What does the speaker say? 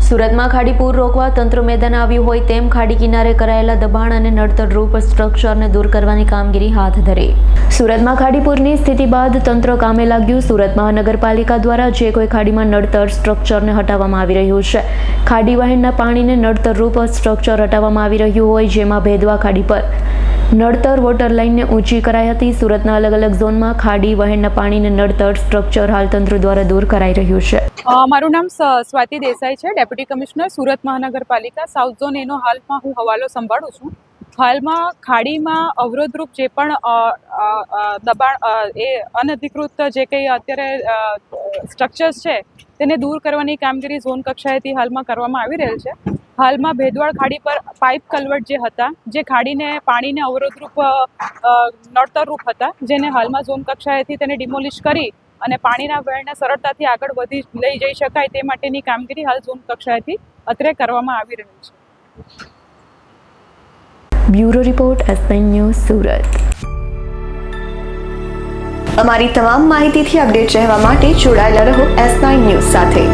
સુરતમાં ખાડી પૂર રોકવા તંત્ર મેદાન આવ્યું હોય તેમ ખાડી કિનારે કરાયેલા દબાણ અને નડતરરૂપ સ્ટ્રક્ચરને દૂર કરવાની કામગીરી હાથ ધરી. સુરતમાં ખાડી પૂરની સ્થિતિ બાદ તંત્ર કામે લાગ્યું. સુરત મહાનગરપાલિકા દ્વારા જે કોઈ ખાડીમાં નડતર સ્ટ્રક્ચરને હટાવવામાં આવી રહ્યું છે. ખાડી વહેણના પાણીને નડતરરૂપ સ્ટ્રક્ચર હટાવવામાં આવી રહ્યું હોય, જેમાં ભેદવા ખાડી પર નડતર વોટર લાઇનને ઊંચી કરાઈ હતી. સુરતના અલગ અલગ ઝોનમાં ખાડી વહેણના પાણીને નડતર સ્ટ્રક્ચર હાલ તંત્ર દ્વારા દૂર કરાઈ રહ્યું છે. મારું નામ સ્વાતિ દેસાઈ છે, ડેપ્યુટી કમિશનર સુરત મહાનગરપાલિકા સાઉથ ઝોન. એનો હાલમાં હું હવાલો સંભાળું છું. હાલમાં ખાડીમાં અવરોધરૂપ જે પણ દબાણ એ અનધિકૃત જે કંઈ અત્યારે સ્ટ્રક્ચર્સ છે તેને દૂર કરવાની કામગીરી ઝોન કક્ષાએથી હાલમાં કરવામાં આવી રહેલ છે. હાલમાં ભેદવાડ ખાડી પર પાઇપ કલવર્ટ જે હતા, જે ખાડીને પાણીને અવરોધરૂપ નડતરરૂપ હતા, જેને હાલમાં ઝોન કક્ષાએથી તેને ડિમોલિશ કરી અને પાણીના વહેણને સરળતાથી આગળ લઈ જઈ શકાય તે માટેની કામગીરી હાલ ઝોન કક્ષાએથી અત્રે કરવામાં આવી રહી છે. Bureau report, S9 news, Surat. અમારી તમામ માહિતીથી અપડેટ રહેવા માટે જોડાયેલા રહો S9 ન્યૂઝ સાથે.